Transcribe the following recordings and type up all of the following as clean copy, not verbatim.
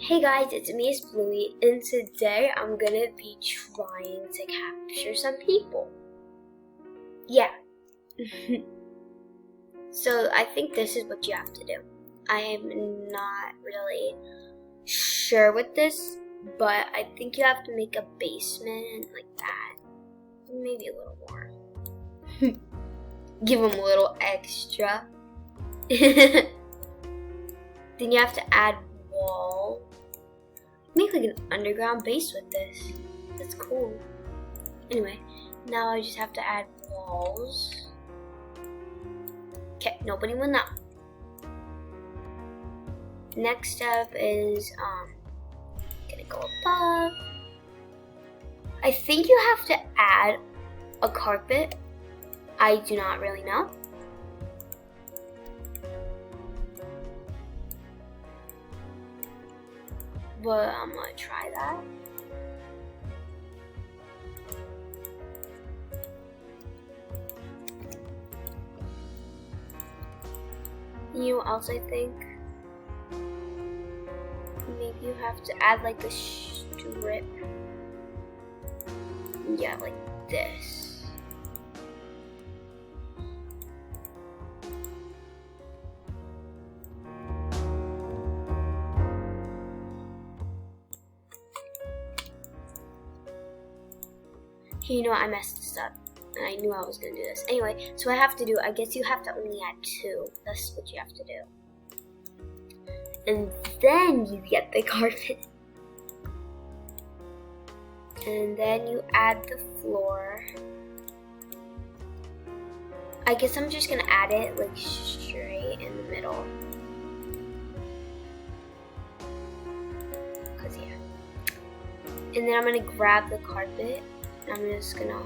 Hey guys, it's me, ItsBluey, and today I'm gonna be trying to capture some people. Yeah. So I think this is what you have to do. I am not really sure with this, but I think you have to make a basement like that. Maybe a little more. Give them a little extra. Then you have to add wall. Make like an underground base with this. That's cool. Anyway, now I just have to add walls. Okay, nobody will know. Next step is gonna go above. I think you have to add a carpet. I do not really know. But I'm gonna try that. You know what else I think? Maybe you have to add like a strip. Yeah, like this. You know what, I messed this up. And I knew I was gonna do this. Anyway, so what I have to do, I guess you have to only add 2. That's what you have to do. And then you get the carpet. And then you add the floor. I guess I'm just gonna add it like straight in the middle. Cause yeah. And then I'm gonna grab the carpet. I'm just gonna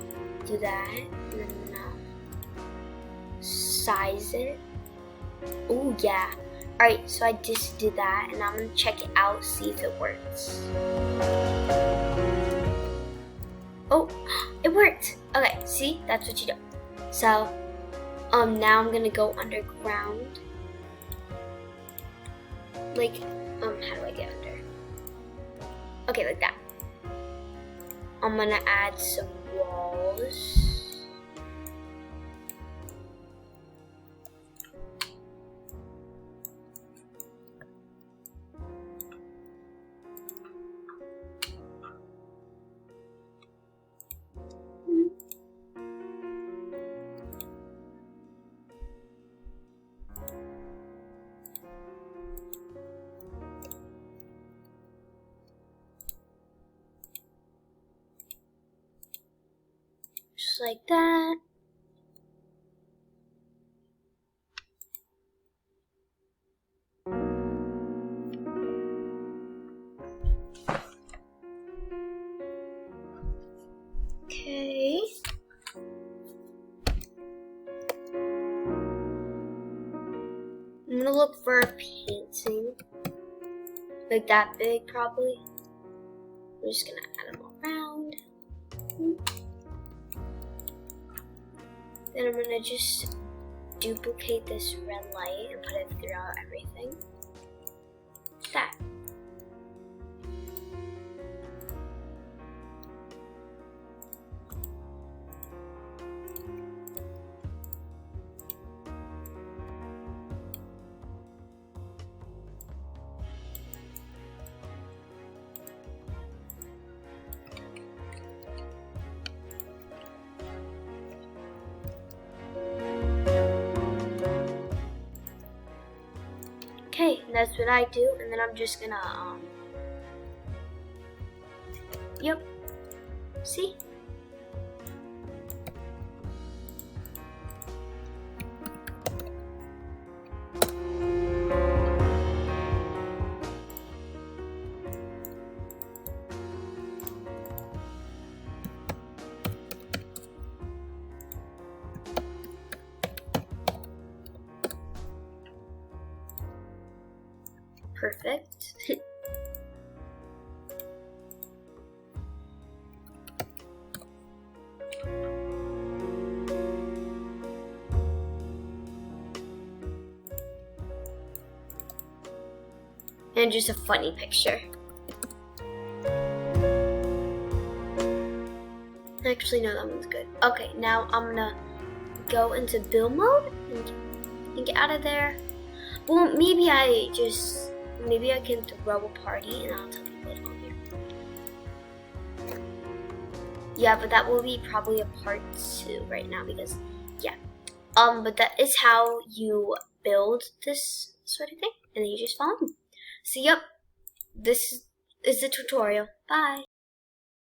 do that, and then I'm gonna size it. Oh yeah. Alright, so I just did that, and I'm gonna check it out, see if it works. Oh, it worked! Okay, see? That's what you do. So, now I'm gonna go underground. Like, how do I get under? Okay, like that. I'm gonna add some walls. Just like that. Okay. I'm gonna look for a painting. Like that big, probably. I'm just gonna add them around. Then I'm gonna just duplicate this red light and put it throughout everything. That. Okay, that's what I do, and then I'm just gonna, yep, see? Perfect. and just a funny picture. Actually, no, that one's good. Okay, now I'm gonna go into build mode and get out of there. Well, maybe I can throw a party and I'll tell people to come here. Yeah, but that will be probably a part 2 right now because, yeah. But that is how you build this sort of thing, and then you just follow me. So, yep, this is the tutorial. Bye.